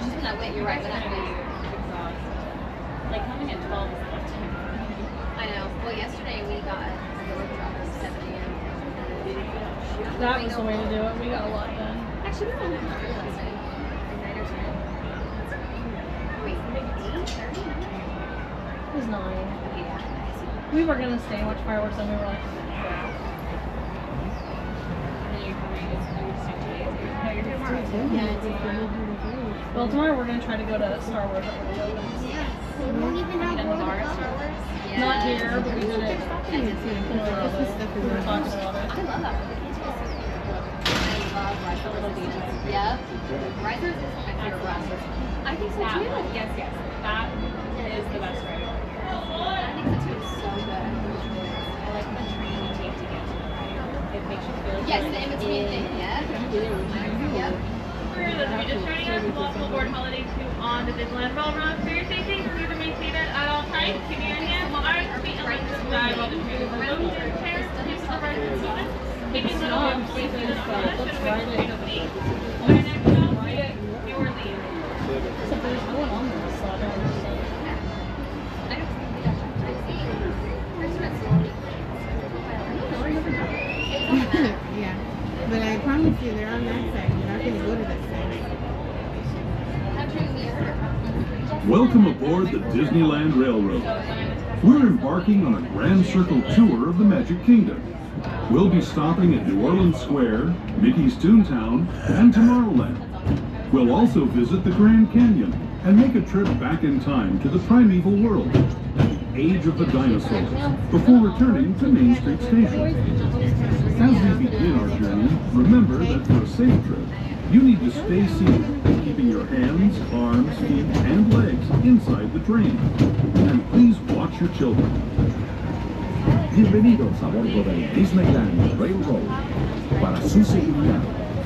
just when I went, you're right, when I went. Like coming at 12 is not time. I know. Well, yesterday we got a workshop at 7 a.m. That was the way to do it. We got a lot done. Actually, we went last night. 9 or 10. Wait, 8:30? It was 9. Yeah. We were gonna stay and watch fireworks, and we were like, And then you're coming, you're just doing 2 days. No, you're doing tomorrow too. Yeah, tomorrow. well, tomorrow we're gonna try to go to Star Wars when it opens. Yes. We won't even have And the World bar of is Star Colors. Wars. Yeah. Not here, but we did it. I did see it. We were talking about it. I love that movie. I love Rise of the Beaches. Yeah. Rise is my favorite ride. I think so That too. one, yes. That is the best ride. I think so too. It's so good. I like the train you take to get to the ride. It makes you feel like Yes, you're the like in-between thing. Yeah. Yep. For those of you just joining us, welcome aboard Holiday 2 on the Disneyland Railroad. For your safety, please remain seated at all times. Keep your hands, arms, feet, and legs to the side while the train is moving. Chairs, please provide the seating. Taking the door, please do this on the train of 8. Our next stop, New Orleans. Except there's no one on this, so I don't understand. I don't think we got that. I see. First one, slowly. Yeah. But I promise you, they're on that side. You're not going to go to that side. I'm trying to be her. Welcome aboard the Disneyland Railroad. We're embarking on a grand circle tour of the Magic Kingdom. We'll be stopping at New Orleans Square, Mickey's Toontown, and Tomorrowland. We'll also visit the Grand Canyon and make a trip back in time to the Primeval World, the age of the dinosaurs, before returning to Main Street Station. As we begin our journey, remember that for a safe trip, you need to stay seated, keeping your hands, arms, feet, and legs inside the train. And please watch your children. Bienvenidos a bordo del Disneyland Railroad. Para su seguridad,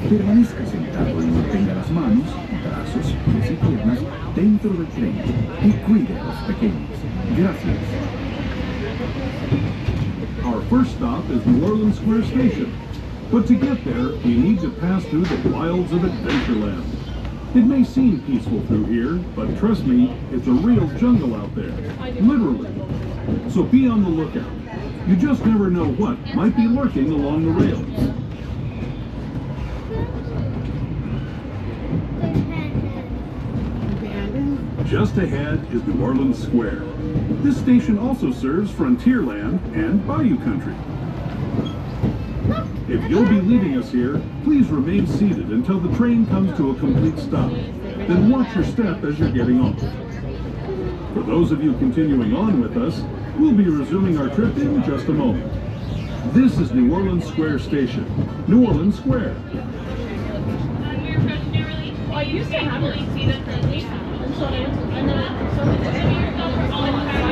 permanezca sentado y mantenga las manos, brazos, pies y piernas dentro del tren y cuide a los pequeños. Gracias. Our first stop is New Orleans Square Station. But to get there, we need to pass through the wilds of Adventureland. It may seem peaceful through here, but trust me, it's a real jungle out there. Literally. So be on the lookout. You just never know what might be lurking along the rails. Just ahead is New Orleans Square. This station also serves Frontierland and Bayou country. If you'll be leaving us here, please remain seated until the train comes to a complete stop. Then watch your step as you're getting off. For those of you continuing on with us, we'll be resuming our trip in just a moment. This is New Orleans Square Station. New Orleans Square. We're approaching New Orleans. Well, I used to have Please see the station. And so they, and then, so they did.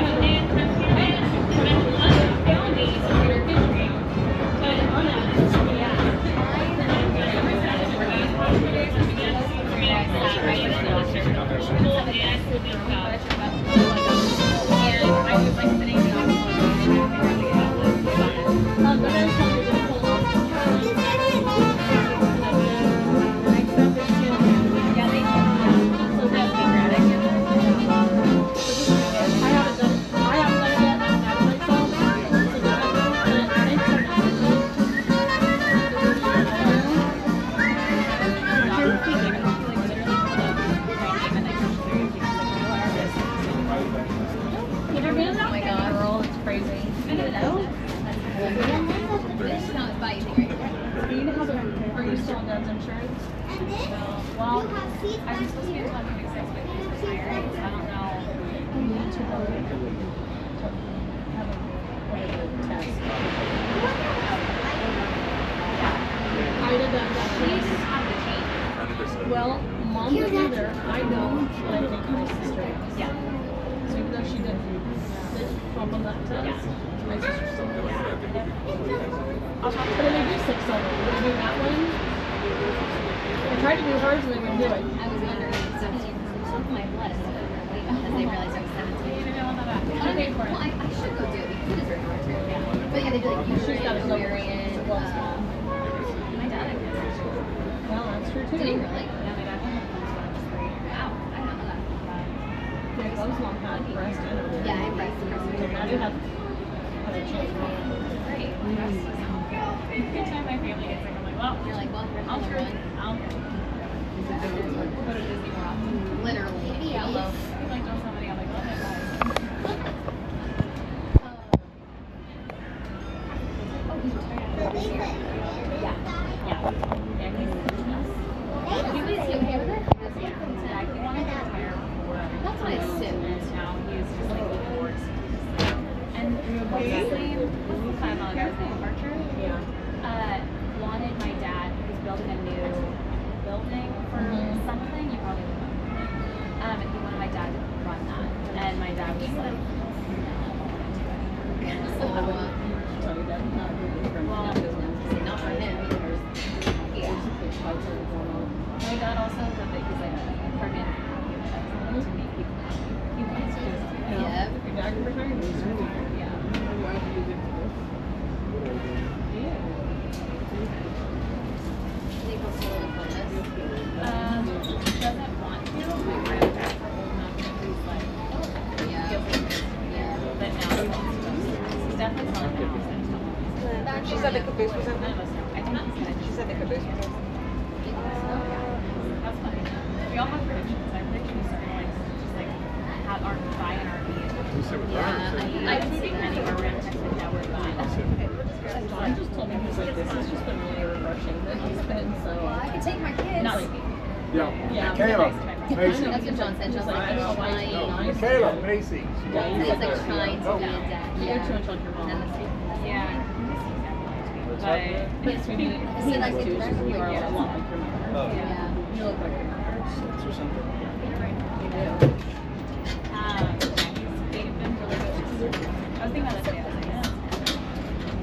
Well, Mom was there. I don't. But I think my sister. Yeah. So even though she didn't bump on that test, my sister still does. But then they do 6 of them. They do that one. I tried to do hers and they wouldn't do it. I was under 17. My blood is because they realized I was 17. Okay, for Well, it. I should go do it because it is very hard to. But yeah, they'd be like, you She's got a double experience. it was small. My dad, I guess. Well, that's true Did he too. really? Yeah, my dad had one. Wow. Those long had breast and everything. Yeah, I breast and So now you have a chance. Great. Anytime my family gets sick, I'm like, well, You're like, well, here's I'll another try. one. I'll go to Disney more often. Literally. Yellow. People like don't somebody. I'm like, oh my god. He was okay with it? Yeah, he wanted to retire before. That's what I assumed. And now he's just like bored. And honestly, kind of on his departure. Wanted my dad, who's building a new building for something. You probably know. And he wanted my dad to run that, and my dad was like, So, well, not for him. yeah. My dad also said that he's like pregnant to meet people. He wants to just, Yeah. Your dad can retire. yeah. They go slowly for this. Doesn't want to. My grandparents are old enough that he's like, Yeah. Yeah. but now he wants to. He's definitely telling me he's going to tell me. She said the caboose was None open. of us know. I think he's going to. She said the caboose was open. That's funny. We all have predictions. I'm predicting we start going to just like have our buy an RV. Yeah. I can see Penny or we're going to text it now we're gone. John just told me, he's like, this has just been really refreshing that he's been so. I could take my kids. Not like me. Yeah. Yeah. Michaela, Macy. That's what John said. John's like, I'm trying. Michaela, Macy. He's like trying to be a dad. You're Yeah. too much like your mom. And that's Yeah. But sweetie, Is it like you a are a lot like your mother. Yeah. You look like your mother. Or something. You do. They've been really good. I was thinking about this today. I was like,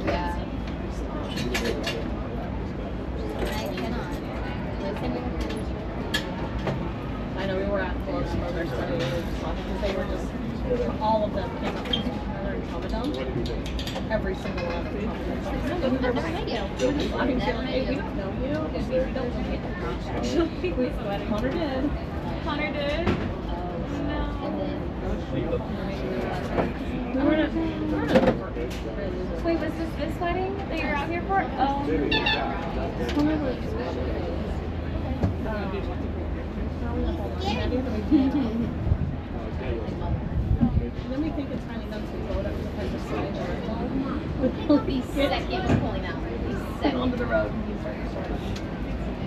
Yeah. I cannot. I know we were at Phillips Mother's study and we were just laughing because they were just, all of them came up to together in Trauma Dump. Every single one of them. I've never met you. We're just laughing, Never saying, met hey, we you. don't know you. And we don't want to get to cross actually. Connor did. Connor did. We're not Wait, was this wedding that you're out here for? Oh. Then we think it's finally done, so we go up to the kind of slide. He'll be second for pulling out. He's Get onto second. the road and he starts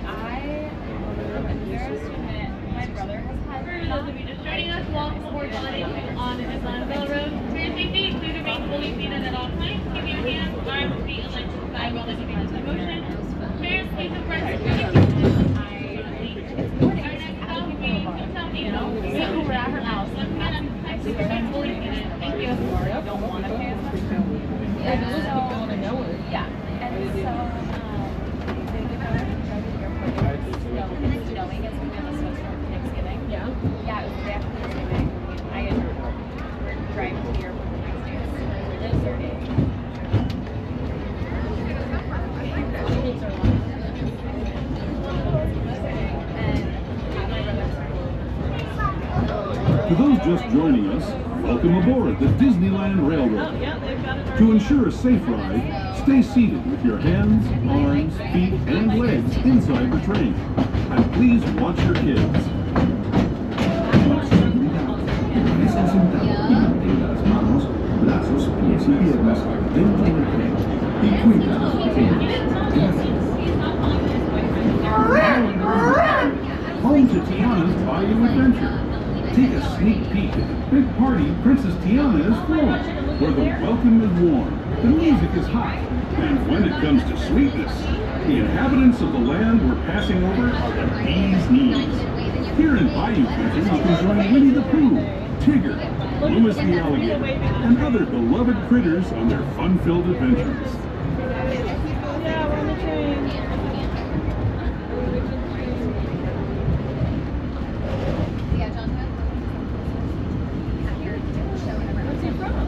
I am embarrassed to admit my brother has had. For those of you just joining us, welcome aboard Holiday on Disneyland Road. For your safety, please remain fully seated at all times. Keep your hands, arms, feet, and legs to the side while moving into motion. Chairs, please approach the you know, we're at her house. Keep your hands fully seated. Thank you. I don't want to pay as much. Yeah, those people want to know it. Yeah, and so, they give her a drive to the airport. Knowing it's going to be on the Swiss for Thanksgiving. Yeah. Yeah, it was the day after Thanksgiving. I and her were driving to the airport the next day. It's their day. For those just joining us, welcome aboard the Disneyland Railroad. Yeah, they've got it. To ensure a safe ride, stay seated with your hands, arms, feet, and legs inside the train. And please watch your kids. Permanezca sentado y mantenga las manos, brazos, pies y piernas dentro del tren y cuida a los pequeños. Gracias. Home to Tiana's Bayou Adventure. Take a sneak peek at the big party Princess Tiana is throwing, where the welcome is warm, the music is hot, and when it comes to sweetness, the inhabitants of the land we're passing over are the bee's knees. Here in Bayou Country, you can join Winnie the Pooh, Tigger, Loomis the Alligator, and other beloved critters on their fun-filled adventures. Yeah, we're on the train. Yeah, John. Where's he from?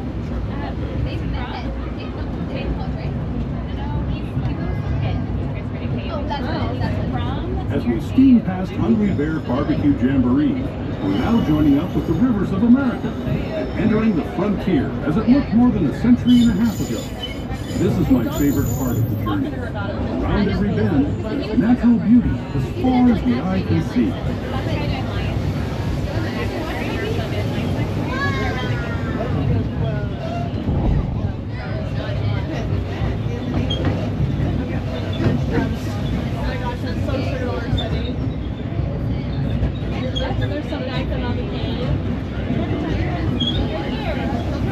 They've met. They've close, right? No, he goes from Pitt. He's transferred to Cave. Oh, that's what it is. That's what it is. From As we steam past past Hungry Bear Barbecue Jamboree, we're now joining up with the rivers of America and entering the frontier as it looked more than a century and a half ago. This is my favorite part of the journey. Around every bend, natural beauty as far as the eye can see.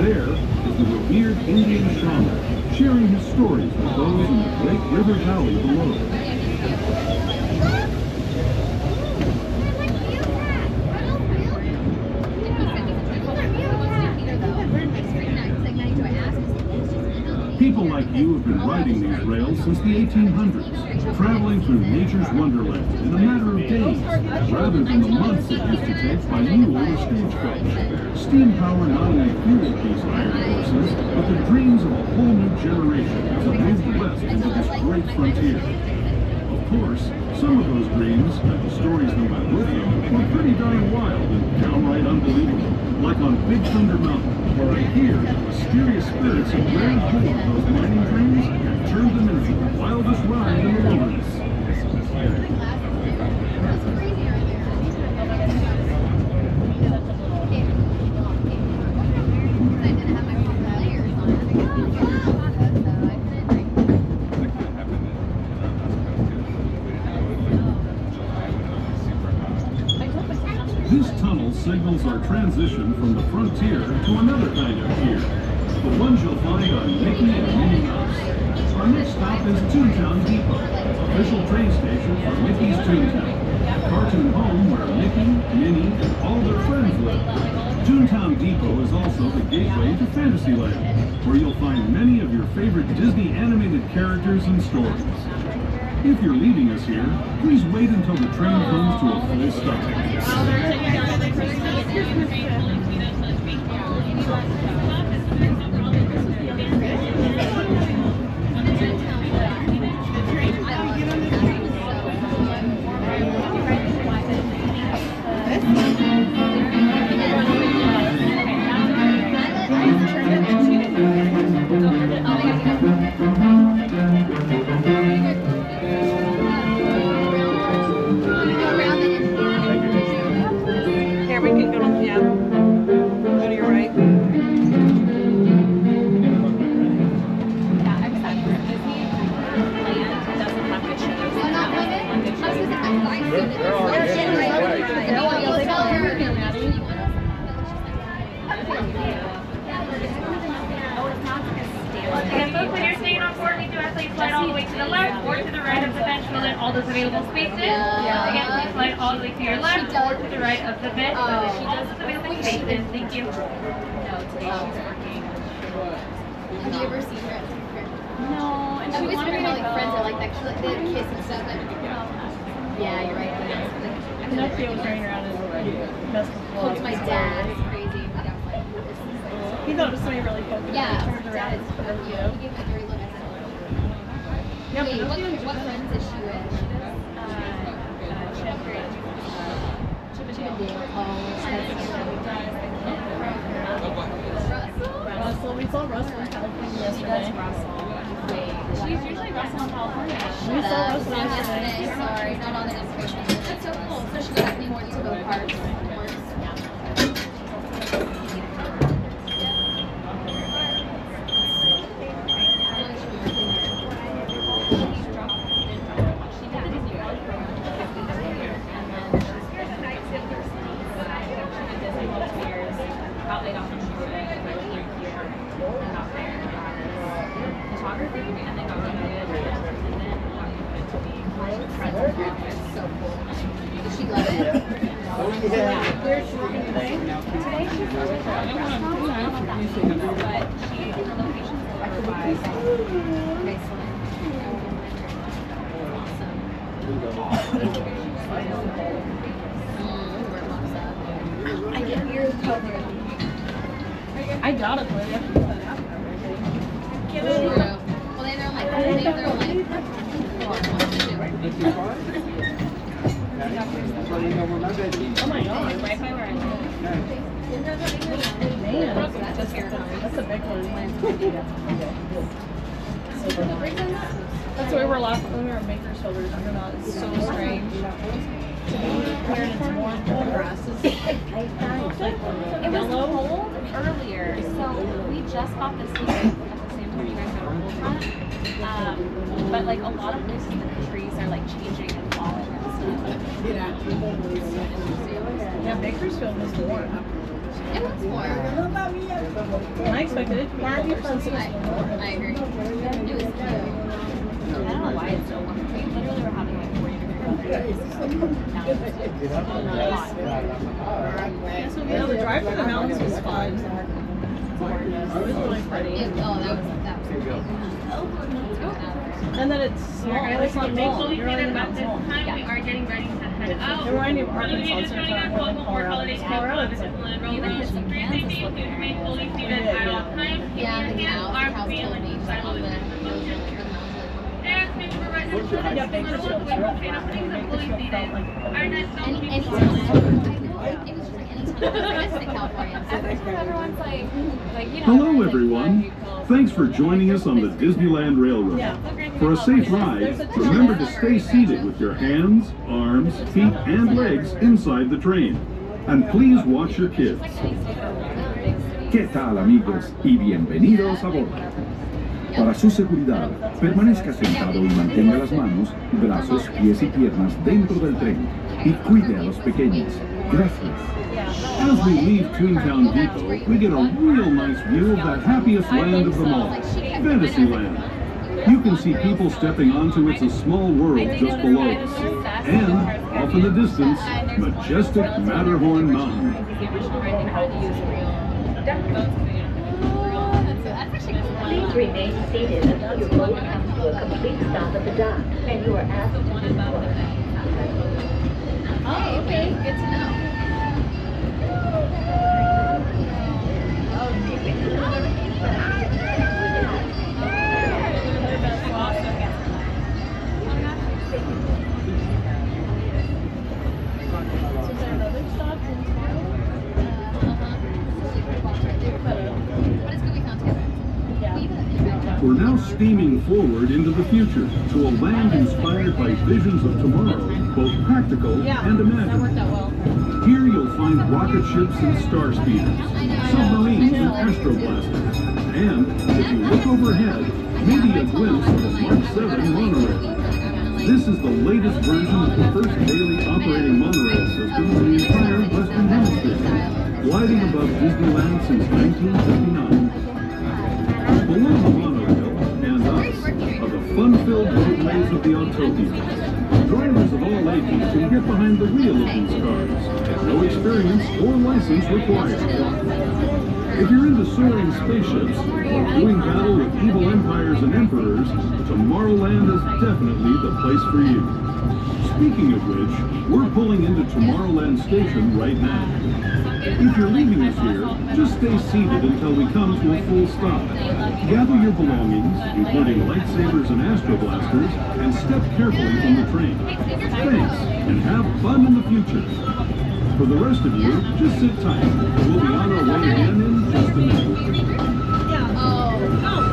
There is the revered Indian shaman, sharing his stories with those in the great river valley below. People like you have been riding these rails since the 1800s, traveling through nature's wonderland in a matter of days, rather than the months it used to take by mule or stagecoach. Steam power not only fueled these iron horses, but the dreams of a whole new generation as it moved west into this great frontier. Of course, some of those dreams, and the stories that went with them, were pretty darn wild and downright unbelievable, like on Big Thunder Mountain, where I hear the mysterious spirits have grabbed hold of those mining dreams and turned them into the wildest ride in the wilderness. This tunnel signals our transition from the frontier to another kind of pier, the ones you'll find on Mickey and Minnie Mouse. Our next stop is Toontown Depot, official train station for Mickey's Toontown, a cartoon home where Mickey, Minnie, and all their friends live. Toontown Depot is also the gateway to Fantasyland, where you'll find many of your favorite Disney animated characters and stories. If you're leaving us here, please wait until the train comes to a full stop. Here, we can go to, yeah. Go to your right. Again, folks, when you're staying on board, we do ask that you slide all the way to the left or to the right of the bench, fill in all those available spaces. Again, please slide all the way to your left or to the right of the bench, so that she does available spaces. Thank you. No, today she's working. Have you ever seen her? No, and I she always wanted remember to like go. friends are like that. She like they kiss and stuff. But yeah, you're right. Pinocchio was running around and basketball. Told my dad. It's crazy. But I'm like, this is like, He thought it was something really fun. yeah, He turned around. dad is for you. He gave me a dirty look. I said, Yeah, wait, Pinocchio and what friends is she with? Russell, we saw Russell in California yesterday. She's usually Russell in California. We saw Russell yesterday. Sorry, not on the Instagram. That's so cool. So she got me more to go parks. Did she love it? Where's she working today? Today she's working at a restaurant, so I don't know if that means, but her location's over by. Excellent. Awesome. I get your cover. I got it, but you have to put that out there. Well, they're like, Oh my god. Right by where I live. Man, that's a big one. That's where we were last when we were in Bakersfield. We were talking about it's so strange to be where it's more grasses. It was cold earlier, so we just got this heat at the same time you guys got a cold front. But like a lot of places, the trees are like changing and falling and stuff. Yeah, Bakersfield was warm. It was warm. I expected it to be warmer since it was warm. I agree. It was cute. I don't know why it's so warm. We literally were having like 40 degree weather. Now it's hot. Yeah, the drive through the mountains was fun. It was really pretty. That was And then it's small. It's not Remain long. fully You're only seated about at this small. time. We are getting ready to head out. It reminded me of For those of you Arkansas. just joining us, welcome aboard Holiday Train on the Disneyland Railroad. For your safety, please remain fully seated at all times. Keep your hands, arms, feet, and legs inside of the motion. And please remember right now, Yeah, Bakersfield was real fun. fully seated. Our next stop will be anytime. It was just like anytime. I missed it, California. Everyone's like, you know. Hello everyone. Thanks for joining us on the Disneyland Railroad. For a safe ride, remember to stay seated with your hands, arms, feet, and legs inside the train. And please watch your kids. ¿Qué tal, amigos? Y bienvenidos a bordo. Para su seguridad, permanezca sentado y mantenga las manos, brazos, pies y piernas dentro del tren. Y cuide a los pequeños. Gracias. As we leave Toontown Depot, we get a real nice view of the happiest land of them all, Fantasyland. You can see people stepping onto It's a Small World just below us. And, off in the distance, majestic Matterhorn Mountain. Please remain seated until your boat comes to a complete stop at the dock, and you are asked to depart. Oh, okay. Good to know. We're now steaming forward into the future to a land inspired by visions of tomorrow, both practical and imagined. Here you'll find rocket ships and star speeders, submarines and astroblasters, and, if you look overhead, maybe a glimpse of a Mark 7 monorail. This is the latest version of the first daily operating monorail system in the entire Western Hemisphere, gliding above Disneyland since 1959. Below the monorail and us are the fun-filled roadways of the Autopians. Drivers of all ages can get behind the wheel of these cars. No experience or license required. If you're into soaring spaceships or doing battle with evil empires and emperors, Tomorrowland is definitely the place for you. Speaking of which, we're pulling into Tomorrowland Station right now. If you're leaving us here, just stay seated until we come to a full stop. Gather your belongings, including lightsabers and astroblasters, and step carefully from the train. Thanks, and have fun in the future. For the rest of you, just sit tight. We'll be on our way again in just a minute.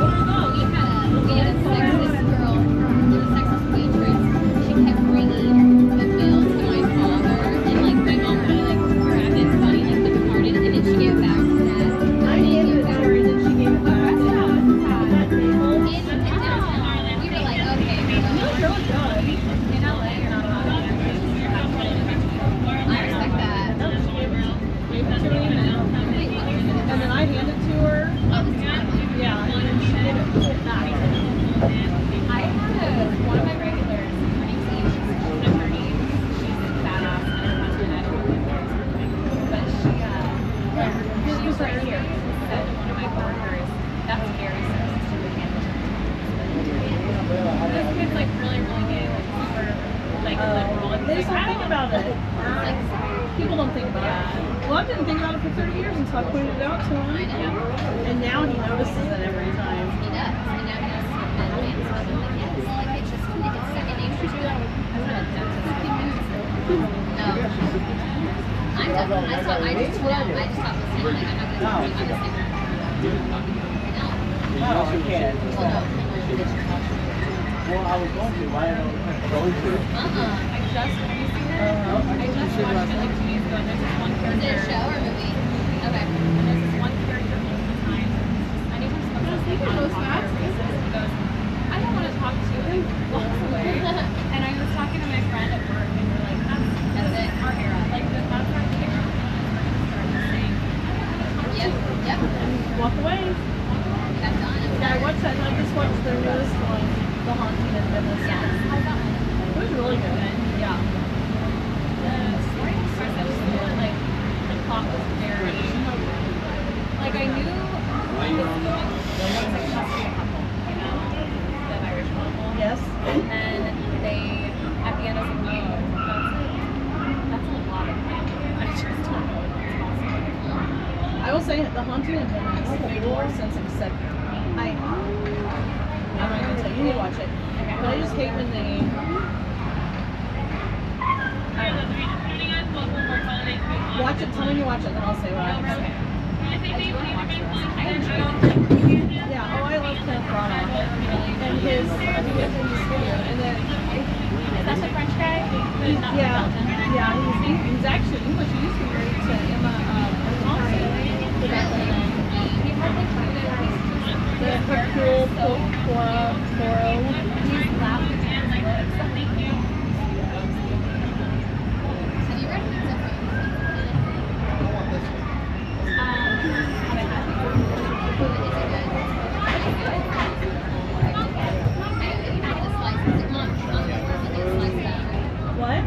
We had a sexist girl, a sexist waitress. She kept bringing the bill to my father, and like my mom kind of like grabbed it funny, like departed, and then she gave it back to Dad. I gave it to her and then she gave it back. In downtown, we were like, okay, No, you're good. in LA, you're not allowed to. I respect that. Gave it to me, and then I handed it to her. Yeah, and then she did it back. I had one of my regulars, her name's Eve, she's an attorney, she's badass, and her husband, I don't know if they're but she was right here, said to one of my coworkers, that's Gary's sister with cancer. This kid's like really, really gay, like super, like liberal, and They he's just like, don't think about it. People don't think about it. Well, I didn't think about it for 30 years until I pointed it out to him. And now he notices it every time. He does. And now he knows what the advance was. I'm like, yes, like it's just it's second nature to you. I'm not a dentist. No. I'm done. I just stopped listening. Like, I'm not going to say no. No, I can't. Well, no. Well, I was going to. Why don't I go to? I just watched it like 2 days ago, and there's this one Is character. it a show or a movie? Okay. And there's this one character all the time. Anyone supposed to speak on a popular basis, he goes, I don't want to talk to you, and walks away. And I was talking to my friend at work, and we're like, that's it, our era. Like, that's our era. We're going to start saying, Yep. Walk away. That's done. Yeah, I watched that. I just watched the newest one, The Haunting of Venice. It was really good. yeah. The story was so good. Like, the plot was very, like, I knew when this was going, it was like supposed to be a couple, you know, the Irish couple. Yes. And then they, at the end, I was like, oh, that's a lot of money. I just don't know if it's possible. I will say The Haunting of Venice made more sense except I'm not gonna tell you, you need to watch it. But I just hate when they watch it, tell me you watch it, then I'll say what I have to say. Yeah, oh I love Kenneth Branagh. And his studio. And then Is that the French guy? he's actually English. He used to be married to Emma Thompson. He hardly played it. The Hercule Poirot. He's loud and like lips. Thank you. Have you read Pizza What?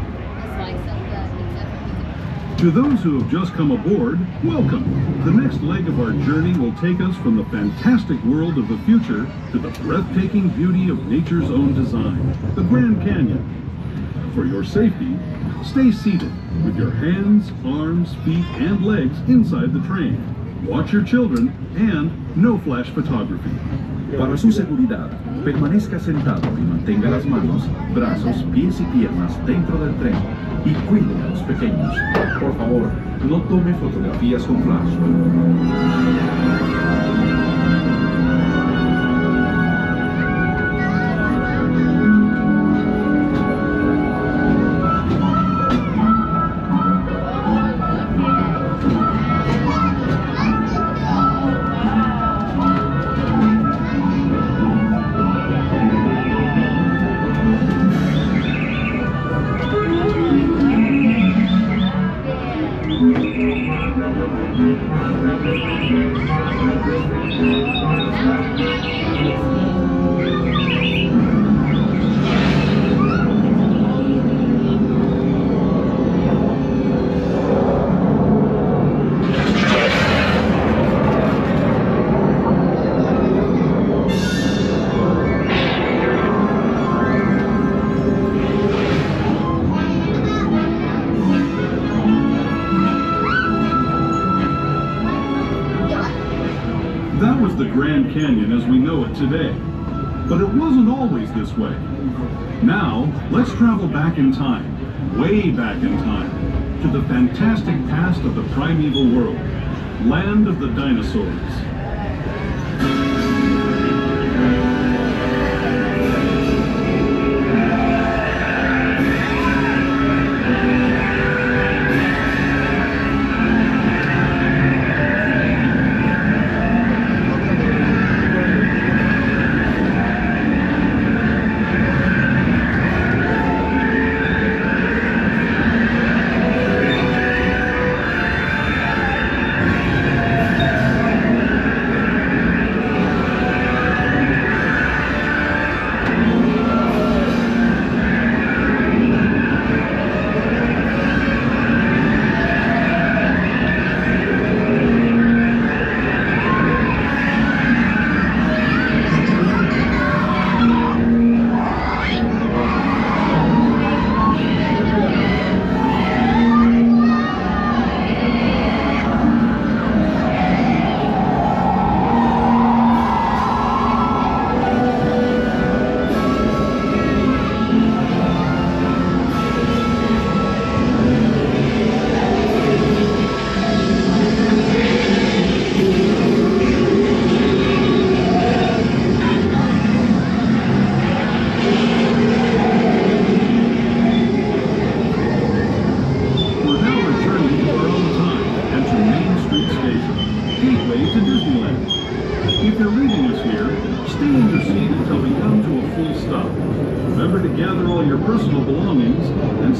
To those who have just come aboard, welcome. The next leg of our journey will take us from the fantastic world of the future to the breathtaking beauty of nature's own design, the Grand Canyon. For your safety, stay seated with your hands, arms, feet, and legs inside the train. Watch your children and no flash photography. Para su seguridad, permanezca sentado y mantenga las manos, brazos, pies y piernas dentro del tren y cuide a los pequeños. Por favor, no tome fotografías con flash. That was the Grand Canyon as we know it today. But it wasn't always this way. Now, let's travel back in time, way back in time, to the fantastic past of the Primeval World, land of the dinosaurs.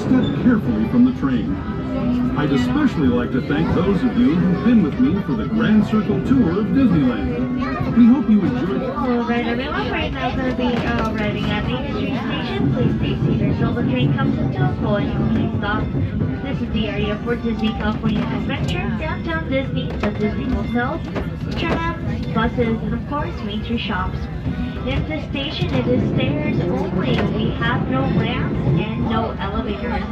step carefully from the train. I'd especially like to thank those of you who've been with me for the Grand Circle Tour of Disneyland. We hope you enjoyed it. Alright everyone, right now we're going to be arriving at Main Street Station. Please stay seated until the train comes into a full and complete stop. This is the area for Disney California Adventure, Downtown Disney, the Disney hotels, trams, buses, and of course Main Street shops. In this station, it is stairs only. We have no ramps and no elevators.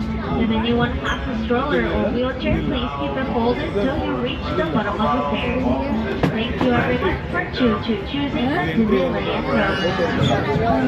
If anyone has a stroller or wheelchair, please keep it folded till you reach the bottom of the stairs. Thank you everyone for choosing the Disneyland Railroad.